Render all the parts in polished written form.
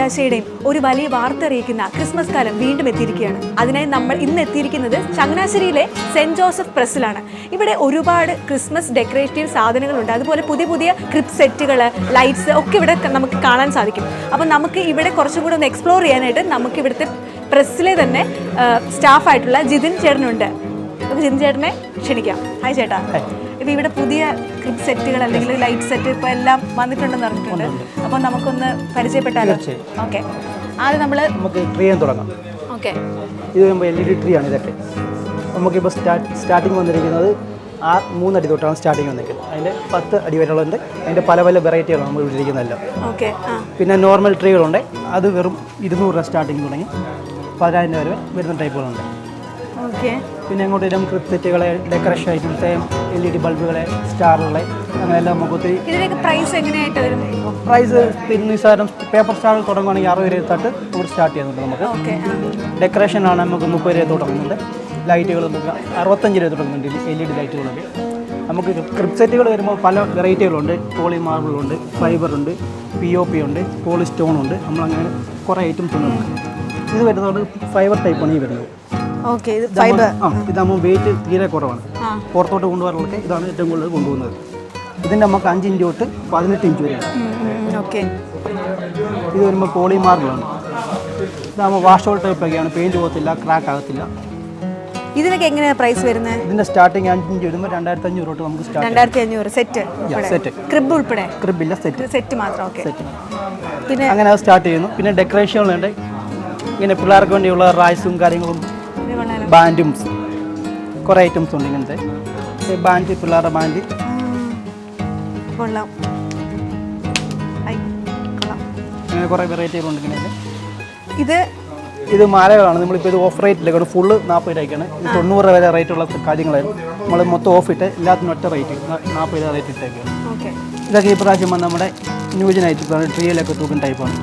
പ്രത്യാശയുടെയും ഒരു വലിയ വാർത്ത അറിയിക്കുന്ന ക്രിസ്മസ് കാലം വീണ്ടും എത്തിയിരിക്കുകയാണ്. അതിനായി നമ്മൾ ഇന്ന് എത്തിയിരിക്കുന്നത് ചങ്ങനാശ്ശേരിയിലെ സെന്റ് ജോസഫ് പ്രസ്സിലാണ്. ഇവിടെ ഒരുപാട് ക്രിസ്മസ് ഡെക്കറേറ്റീവ് സാധനങ്ങളുണ്ട്. അതുപോലെ പുതിയ പുതിയ ക്രിപ്പ് സെറ്റുകൾ, ലൈറ്റ്സ് ഒക്കെ ഇവിടെ നമുക്ക് കാണാൻ സാധിക്കും. അപ്പോൾ നമുക്ക് ഇവിടെ കുറച്ചും കൂടെ ഒന്ന് എക്സ്പ്ലോർ ചെയ്യാനായിട്ട് നമുക്ക് ഇവിടുത്തെ പ്രസ്സിലെ തന്നെ സ്റ്റാഫായിട്ടുള്ള ജിതിൻ ചേട്ടനുണ്ട്. നമുക്ക് ജിതിൻ ചേട്ടനെ ക്ഷണിക്കാം. ഹായ് ചേട്ടാ. ഇപ്പോൾ ഇവിടെ പുതിയ ക്രിപ്പ് സെറ്റുകൾ അല്ലെങ്കിൽ ലൈറ്റ് സെറ്റ് ഇപ്പോൾ എല്ലാം വന്നിട്ടുണ്ടെന്ന് പറഞ്ഞിട്ടുണ്ട്. അപ്പോൾ നമുക്കൊന്ന് പരിചയപ്പെട്ടാലോ? ഓക്കെ, ആദ്യം നമുക്ക് ട്രീ തുടങ്ങാം. ഓക്കെ, ഇത് LED ട്രീ ആണ്. ഇതൊക്കെ നമുക്കിപ്പോൾ സ്റ്റാർട്ടിങ് വന്നിരിക്കുന്നത് 3 അടി തൊട്ടാണ് സ്റ്റാർട്ടിങ് വന്നിരിക്കുന്നത്. അതിൻ്റെ 10 അടി വരെയുണ്ട്. അതിൻ്റെ പല പല വെറൈറ്റികളാണ് നമ്മൾ ഇവിടെ ഇരിക്കുന്നതെല്ലാം. ഓക്കെ, പിന്നെ നോർമൽ ട്രീകളുണ്ട്. അത് വെറും 200 രൂപ സ്റ്റാർട്ടിങ് തുടങ്ങി 10,000 വരെ വരുന്ന ടൈപ്പുകളുണ്ട്. ഓക്കെ, പിന്നെ അങ്ങോട്ട് വരും ക്രിപ്പ് സെറ്റുകളെ, ഡെക്കറേഷൻ ഐറ്റംസ്, LED ബൾബുകളെ, സ്റ്റാറുകളെ, അങ്ങനെയെല്ലാം നമുക്ക് ഒത്തിരി. ഇതിനൊക്കെ പ്രൈസ് എങ്ങനെയായിട്ട് വരും? പ്രൈസ് പിന്നെ സാധനം പേപ്പർ സ്റ്റാർ തുടങ്ങുകയാണെങ്കിൽ 60 രൂപ തൊട്ട് ഇവിടെ സ്റ്റാർട്ട് ചെയ്യുന്നുണ്ട്. നമുക്ക് ഡെക്കറേഷൻ ആണ് നമുക്ക് 30 രൂപ തുടങ്ങുന്നുണ്ട്. ലൈറ്റുകൾ നമുക്ക് 65 രൂപ തുടങ്ങുന്നുണ്ട്. LED ലൈറ്റുകളൊക്കെ നമുക്ക് ക്രിപ്പ് സെറ്റുകൾ വരുമ്പോൾ പല വെറൈറ്റികളുണ്ട്. പോളി മാർബിളുണ്ട്, ഫൈബറുണ്ട്, POP ഉണ്ട്, പോളി സ്റ്റോൺ ഉണ്ട്. നമ്മളങ്ങനെ കുറേ ഐറ്റംസ് ഉണ്ട് നമുക്ക്. ഇത് വരുന്നത് ഫൈബർ ടൈപ്പാണ് ഈ വരുന്നത്. ഓക്കെ, ഇത് ഫൈബർ. ഇതാകുമ്പോൾ വെയിറ്റ് തീരെ കുറവാണ്. പുറത്തോട്ട് കൊണ്ടുപോകാനൊക്കെ ഇതാണ് ഏറ്റവും കൂടുതൽ കൊണ്ടുപോകുന്നത്. ഇതിൻ്റെ നമുക്ക് 5 ഇഞ്ച് തൊട്ട് 18 ഇഞ്ച് വരെയാണ്. ഓക്കെ, ഇത് വരുമ്പോൾ പോളി മാർബിളാണ്. ഇതാകുമ്പോൾ വാഷ് ഔട്ട് ടൈപ്പൊക്കെയാണ്. പെയിൻറ്റ് പോകത്തില്ല, ക്രാക്ക് ആകത്തില്ല. ഇതിനൊക്കെ എങ്ങനെയാണ് പ്രൈസ് വരുന്നത്? ഇതിൻ്റെ സ്റ്റാർട്ടിങ് 5 ഇഞ്ച് വരുമ്പോൾ 2500 തൊട്ട് നമുക്ക് സ്റ്റാർട്ട്. 2500 സെറ്റ്. ക്രിബ് ഉൾപ്പെടെ? ക്രിബില്ല, സെറ്റ് മാത്രം. Okay, set. പിന്നെ അങ്ങനെ അത് സ്റ്റാർട്ട് ചെയ്യുന്നു. പിന്നെ ഡെക്കറേഷനുകളുണ്ട്. ഇങ്ങനെ പിള്ളേർക്ക് വേണ്ടിയുള്ള റൈസും കാര്യങ്ങളും, ബാൻഡും കുറേ ഐറ്റംസ് ഉണ്ട്. ഇങ്ങനത്തെ ബാൻഡ്, പിള്ളേരുടെ ബാൻഡ്. അങ്ങനെ കുറേ വെറൈറ്റികളുണ്ട്. ഇങ്ങനെ ഇത് മാലകളാണ്. നമ്മളിപ്പോൾ ഇത് ഓഫ് റേറ്റിലേക്കാണ്. ഫുള്ള് 40 രൂപയ്ക്കാണ്. 90 രൂപ വരെ റേറ്റുള്ള കാര്യങ്ങളായിരുന്നു. നമ്മൾ മൊത്തം ഓഫ് ഇട്ട് എല്ലാത്തിനും ഒറ്റ റേറ്റ് 40 രൂപ റേറ്റ് ഇട്ടേക്കാണ്. ഇതൊക്കെ ഈ പ്രാവശ്യം വന്ന് നമ്മുടെ ന്യൂജൻ ഐറ്റംസാണ്. ട്രീയിലൊക്കെ തൂക്കുന്ന ടൈപ്പാണ്.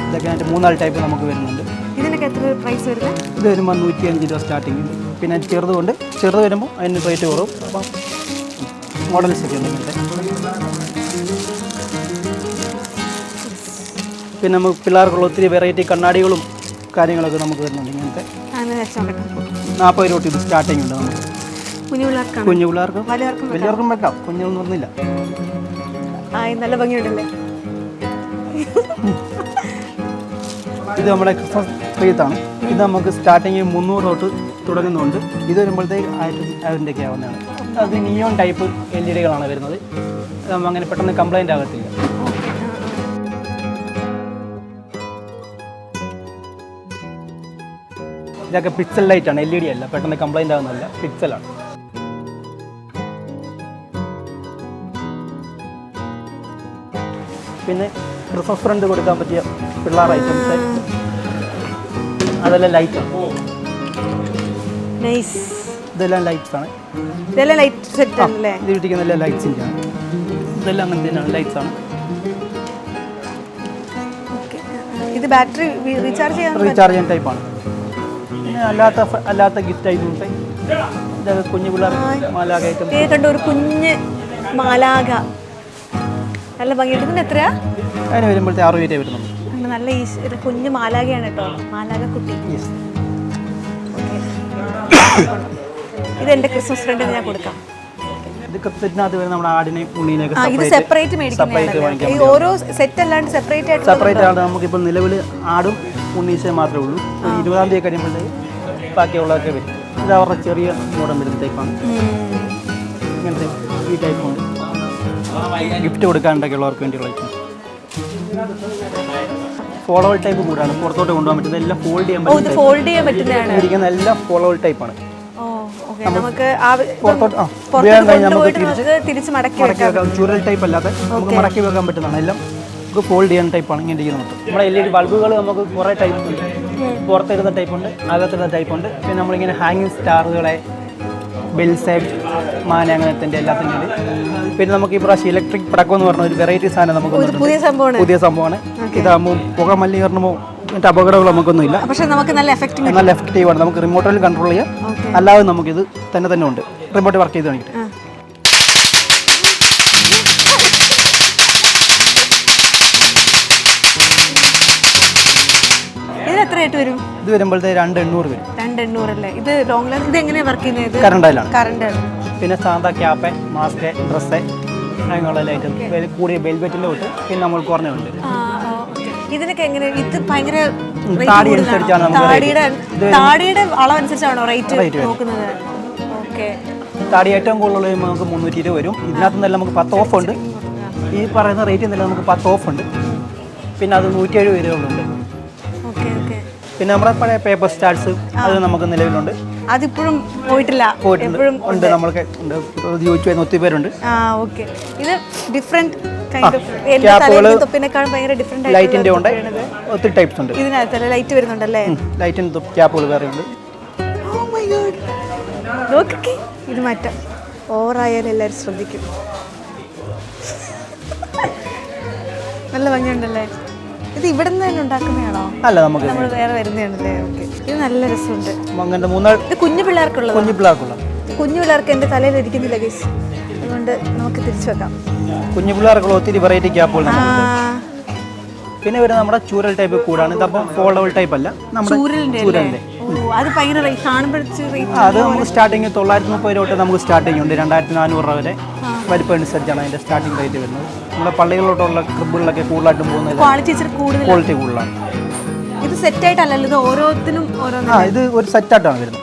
ഇതൊക്കെ അതിൻ്റെ 3-4 ടൈപ്പ് നമുക്ക് വരുന്നുണ്ട്. ഇതിനൊക്കെ എത്ര പ്രൈസ് വരുന്നത്? ഇത് വരുമ്പോൾ 105 രൂപ സ്റ്റാർട്ടിങ്. പിന്നെ ചെറുത് വരുമ്പോൾ അതിന് റേറ്റ് കുറവും. അപ്പം മോഡൽസ് ഒക്കെ ഉണ്ട് ഇങ്ങനത്തെ. പിന്നെ നമുക്ക് പിള്ളേർക്കുള്ള ഒത്തിരി വെറൈറ്റി കണ്ണാടികളും കാര്യങ്ങളൊക്കെ നമുക്ക് വരുന്നുണ്ട്. ഇങ്ങനത്തെ 40 രൂപ ഇത് സ്റ്റാർട്ടിങ് ഉണ്ട് നമുക്ക്. കുഞ്ഞു പിള്ളേർക്കും വലിയവർക്കും വെക്കാം. കുഞ്ഞൊന്നും പറഞ്ഞില്ല. നല്ല ഭംഗിയുണ്ടല്ലേ. ഇത് നമ്മുടെ ക്രിസ്മസ് ട്രീത്താണ്. ഇത് നമുക്ക് സ്റ്റാർട്ടിങ് 300 തൊട്ട് തുടങ്ങുന്നുണ്ട്. ഇത് വരുമ്പോഴത്തേക്ക് 1000 രൂപയ്ക്ക് ആവുന്നതാണ്. അത് നിയോൺ ടൈപ്പ് LED വരുന്നത്. അങ്ങനെ പെട്ടെന്ന് കംപ്ലൈൻറ്റ് ആകത്തില്ല. ഇതൊക്കെ പിക്സൽ ലൈറ്റാണ്, LED അല്ല. പെട്ടെന്ന് കംപ്ലൈൻറ്റ് ആകുന്നില്ല, പിക്സലാണ്. പിന്നെ ക്രിസ്മസ് ഫ്രണ്ട് കൊടുക്കാൻ പറ്റിയ പിള്ളേർ ഐറ്റംസ്, അതെല്ലാം ലൈറ്റാണ്. ഇതെല്ലാം ലൈറ്റ്സാണ്. ഇത് ഇരിക്കുന്ന ലൈറ്റ്സിൻ്റെ ആണ്. ഇതെല്ലാം അങ്ങനെ തന്നെയാണ്, ലൈറ്റ്സാണ്. ഇത് ബാറ്ററി റീചാർജ് ചെയ്യാൻ ടൈപ്പാണ്. പിന്നെ അല്ലാത്ത ഗിഫ്റ്റ് ഐറ്റംസ്. ഇതൊക്കെ കുഞ്ഞു പിള്ളേർ മാലാഖ ഐറ്റംസ്. കണ്ട ഒരു കുഞ്ഞ് മാലാഖ, നല്ല ഭംഗിയുണ്ട്. ഇതിന് എത്രയാ? അതിന് വരുമ്പോഴത്തെ 60 രൂപ വരുന്നുണ്ട്. നല്ല ഒരു കുഞ്ഞു മാലാഖയാണ് കേട്ടോ, മാലാഖ കുട്ടി. ഇത് എൻ്റെ ക്രിസ്മസ് ഫ്രണ്ടിന് ഞാൻ കൊടുക്കാം. ഇത് ക്രിസ്മസിനകത്ത് വരുന്ന നമ്മുടെ ആടിനെയും ഉണ്ണീനെയൊക്കെ സെപ്പറേറ്റ് മേടിക്കണം. ഓരോ സെറ്റ് അല്ലാണ്ട് സെപ്പറേറ്റ് ആണ്. നമുക്കിപ്പോൾ നിലവിൽ ആടും ഉണ്ണീശയും മാത്രമേ ഉള്ളൂ. 20-ാം തീയതി കഴിയുമ്പോഴത്തേക്ക് ബാക്കിയുള്ളതൊക്കെ വരും. ഇത് അവരുടെ ചെറിയ മോഡൽ വരുന്ന ടൈപ്പാണ്. ഇങ്ങനത്തെ ഈ ടൈപ്പുണ്ട്. ഗിഫ്റ്റ് കൊടുക്കാനുണ്ടൊക്കെ ഉള്ളവർക്ക് വേണ്ടിയുള്ള ഐറ്റം. ഫോളോവർ ടൈപ്പ് കൂടാണ്. പുറത്തോട്ട് കൊണ്ടുപോകാൻ പറ്റുന്നത്. എല്ലാം ഫോൾഡ് ചെയ്യാൻ പറ്റുന്നതാണ്. ഇരിക്കുന്ന എല്ലാം ഫോളോവർ ടൈപ്പാണ്. ചുരൽ ടൈപ്പ് അല്ലാതെ നമുക്ക് മടക്കി വെക്കാൻ പറ്റുന്നതാണ്. എല്ലാം നമുക്ക് ഫോൾഡ് ചെയ്യാൻ ടൈപ്പാണ്. ഇങ്ങനെ ഇരിക്കുന്നുണ്ട്. നമ്മുടെ LED ബൾബുകൾ നമുക്ക് കുറേ ടൈപ്പ് ഉണ്ട്. പുറത്തിരുന്ന ടൈപ്പുണ്ട്, അകത്തിരുന്ന ടൈപ്പുണ്ട്. പിന്നെ നമ്മളിങ്ങനെ ഹാങ്ങിങ് സ്റ്റാറുകളെ, ബെൽസ്, മാന, അങ്ങനത്തെ എല്ലാത്തിൻ്റെ ഉണ്ട്. പിന്നെ നമുക്ക് ഈ പ്രാവശ്യം ഇലക്ട്രിക് പടക്കം എന്ന് പറഞ്ഞ ഒരു വെറൈറ്റി സാധനം നമുക്ക് പുതിയ സംഭവമാണ്. ഇതാകുമ്പോൾ പുക മലിനീകരണമോ മറ്റു അപകടങ്ങൾ നമുക്കൊന്നും ഇല്ല. പക്ഷേ നമുക്ക് നല്ല എഫക്റ്റീവാണ്. നമുക്ക് റിമോട്ടിൽ കൺട്രോൾ ചെയ്യാം. അല്ലാതെ നമുക്കിത് തന്നെ ഉണ്ട്. റിമോട്ട് വർക്ക് ചെയ്ത് കാണിക്കും. റേറ്റ് വരും? ഇത് വരുമ്പോഴത്തേക്ക് 2,800 വരും. 2,800 അല്ലേ? ഇത് ലോങ് ലാസ്റ്റ് ഇത് എങ്ങനെയാണ് വർക്ക് ചെയ്യുന്നത്? കറണ്ടായിലാണ്. കറണ്ടാണ്. പിന്നെ സാധാ ക്യാപ്പ്, മാസ്ക്, ഡ്രസ്സ് അങ്ങനെയുള്ള ലൈറ്റും കൂടിയ വെൽവെറ്റിൻ്റെ തൊട്ട് പിന്നെ നമ്മൾ കുറഞ്ഞുണ്ട്. ഇതിനൊക്കെ എങ്ങനെ? ഇത് ഭയങ്കര താടി അനുസരിച്ചാണ് താടിയുടെ അളവനുസരിച്ചാണോ റേറ്റ് നോക്കുന്നത്? ഓക്കെ. താടി ഏറ്റവും കൂടുതൽ നമുക്ക് 320 വരും. ഇതിനകത്ത് നിന്നെല്ലാം നമുക്ക് 10 ഓഫ് ഉണ്ട്. ഈ പറയുന്ന റേറ്റിൽ നിന്നെല്ലാം നമുക്ക് 10 ഓഫ് ഉണ്ട്. പിന്നെ അത് 170 വരെയുള്ളുണ്ട്. പിന്നെ നമ്മുടെ പഴയ പേപ്പർ സ്റ്റാർസ് അത് നമുക്ക് നിലവിലുണ്ട്. അതിപ്പോഴും പോയിട്ടില്ല? ഉണ്ട്, നമ്മൾക്ക് യൂസ് ചെയ്യുന്ന ഒത്തിരി പേരുണ്ട്. ഇത് ഡിഫറെന്റ് ലൈറ്റിന്റെ ഉണ്ട്, ഒത്തിരി ടൈപ്സ് ഉണ്ട്. ഇതിനകത്ത് ലൈറ്റ് വരുന്നുണ്ടല്ലേ? ലൈറ്റിന്റെ ക്യാപ്പുകൾ വേറെ ഉണ്ട്. ഇത് മാറ്റാം, ഓവറായാലും എല്ലാവരും ശ്രദ്ധിക്കും. നല്ല ഭംഗിയുണ്ടല്ലേ? ഇത് ഇവിടെ നിന്ന് തന്നെ ഉണ്ടാക്കുന്നതാണോ? അല്ല, നമുക്ക് നമ്മൾ വേറെ വരുന്നതാണല്ലേ? ഓക്കെ. ഇത് നല്ല രസമുണ്ട്. ഇത് കുഞ്ഞു പിള്ളേർക്കുള്ളത്. കുഞ്ഞു പിള്ളേർക്ക് എൻ്റെ തലയിൽ ഇരിക്കുന്നില്ല ഗൈസ്, അതുകൊണ്ട് നമുക്ക് തിരിച്ചു വെക്കാം. കുഞ്ഞു പിള്ളേർക്കുള്ള ഒത്തിരി വെറൈറ്റി ക്യാപ്പുകൾ. പിന്നെ വരുന്നത് നമ്മുടെ ചൂരൽ ടൈപ്പ് കൂടാണ്. ഇതപ്പം ഫോൾഡബിൾ ടൈപ്പ് അല്ല, നമ്മുടെ ചൂരലിന്റെ. അത് ഭയങ്കര അത് നമുക്ക് സ്റ്റാർട്ടിങ് 930 തൊട്ട് നമുക്ക് സ്റ്റാർട്ടിങ് ഉണ്ട്. 2,400 രൂപ വരെ വലിപ്പം അനുസരിച്ചാണ് അതിന്റെ സ്റ്റാർട്ടിംഗ് റേറ്റ് വരുന്നത്. നമ്മുടെ പള്ളികളിലോട്ടുള്ള ക്രിബുകളിലൊക്കെ കൂടുതലായിട്ടും പോകുന്നത് ക്വാളിറ്റി കൂടുതലാണ്. ഇത് സെറ്റ് ആയിട്ടല്ലല്ലോ, ഇത് ഓരോത്തിനും ഇത് ഒരു സെറ്റായിട്ടാണ് വരുന്നത്.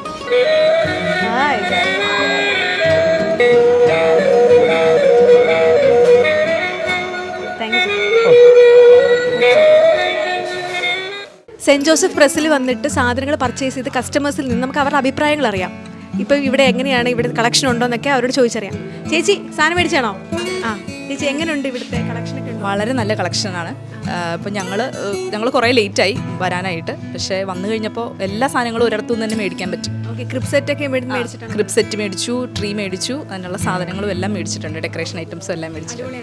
സെന്റ് ജോസഫ് പ്രസ്സിൽ വന്നിട്ട് സാധനങ്ങൾ പർച്ചേസ് ചെയ്ത് കസ്റ്റമേഴ്സിൽ നിന്ന് നമുക്ക് അവരുടെ അഭിപ്രായങ്ങൾ അറിയാം. ഇപ്പം ഇവിടെ എങ്ങനെയാണ്, ഇവിടെ കളക്ഷൻ ഉണ്ടോ എന്നൊക്കെ അവരോട് ചോദിച്ചറിയാം. ചേച്ചി സാധനം മേടിച്ചാണോ? ചേച്ചി എങ്ങനെയുണ്ട് ഇവിടുത്തെ കളക്ഷനൊക്കെ? വളരെ നല്ല കളക്ഷനാണ്. ഇപ്പം ഞങ്ങൾ കുറേ ലേറ്റായി വരാനായിട്ട്, പക്ഷേ വന്നു കഴിഞ്ഞപ്പോൾ എല്ലാ സാധനങ്ങളും ഒരിടത്തു നിന്ന് തന്നെ മേടിക്കാൻ പറ്റും. ക്രിബ് സെറ്റൊക്കെ മേടിച്ചിട്ടുണ്ട്. ക്രിബ് സെറ്റ് മേടിച്ചു, ട്രീ മേടിച്ചു, അതിനുള്ള സാധനങ്ങളും എല്ലാം മേടിച്ചിട്ടുണ്ട്. ഡെക്കറേഷൻ ഐറ്റംസും എല്ലാം മേടിച്ചിട്ടുണ്ട്.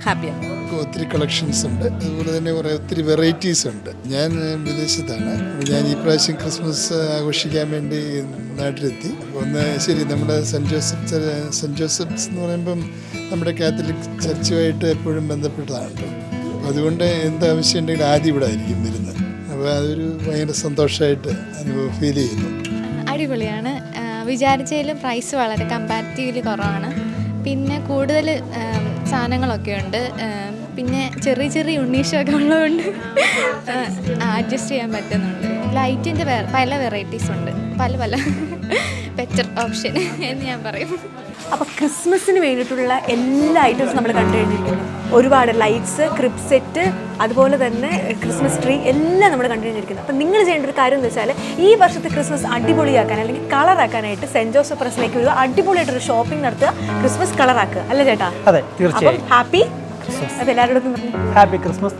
ഹാപ്പിയാണ്. ഒത്തിരി കളക്ഷൻസ് ഉണ്ട്, അതുപോലെ തന്നെ ഒത്തിരി വെറൈറ്റീസ് ഉണ്ട്. ഞാൻ വിദേശത്താണ്. ഞാൻ ഈ പ്രാവശ്യം ക്രിസ്മസ് ആഘോഷിക്കാൻ വേണ്ടി നാട്ടിലെത്തി. ശരി, നമ്മുടെ സെൻറ്റ് ജോസഫ്സ് എന്ന് പറയുമ്പം നമ്മുടെ കാത്തലിക് ചർച്ചുമായിട്ട് എപ്പോഴും ബന്ധപ്പെട്ടതാണ്. അതുകൊണ്ട് എന്താവശ്യം ഉണ്ടെങ്കിലും ആദ്യം ഇവിടെ ആയിരിക്കും വരുന്നത്. അപ്പോൾ അതൊരു ഭയങ്കര സന്തോഷമായിട്ട് ഫീൽ ചെയ്യുന്നു. അടിപൊളിയാണ്. വിചാരിച്ചതിലും പ്രൈസ് വളരെ കമ്പാരിറ്റീവ്ലി കുറവാണ്. പിന്നെ കൂടുതൽ സാധനങ്ങളൊക്കെ ഉണ്ട്. പിന്നെ ചെറിയ ചെറിയ ഉണ്ണീഷൊക്കെ ഉള്ളതുകൊണ്ട് അഡ്ജസ്റ്റ് ചെയ്യാൻ പറ്റുന്നുണ്ട്. ലൈറ്റിൻ്റെ പല വെറൈറ്റീസ് ഉണ്ട്, പല ബെറ്റർ ഓപ്ഷൻ എന്ന് ഞാൻ പറയും. അപ്പോൾ ക്രിസ്മസിന് വേണ്ടിയിട്ടുള്ള എല്ലാ ഐറ്റംസും നമ്മൾ കണ്ടു കഴിഞ്ഞിരിക്കുന്നു. ഒരുപാട് ലൈറ്റ്സ്, ക്രിബ് സെറ്റ്, അതുപോലെ തന്നെ ക്രിസ്മസ് ട്രീ എല്ലാം നമ്മൾ കണ്ടു കഴിഞ്ഞിരിക്കുന്നു. അപ്പം നിങ്ങൾ ചെയ്യേണ്ട ഒരു കാര്യം എന്ന് വെച്ചാൽ ഈ വർഷത്തെ ക്രിസ്മസ് അടിപൊളിയാക്കാൻ അല്ലെങ്കിൽ കളറാക്കാനായിട്ട് സെൻറ്റ് ജോസഫ് പ്രസ്സിലേക്ക് ഒരു അടിപൊളിയായിട്ടൊരു ഷോപ്പിംഗ് നടത്തുക, ക്രിസ്മസ് കളറാക്കുക. അല്ലേ ചേട്ടാ? അതെ, തീർച്ചയായും. Happy Christmas. അപ്പോൾ എല്ലാവരോടും പറഞ്ഞു ഹാപ്പി ക്രിസ്മസ്.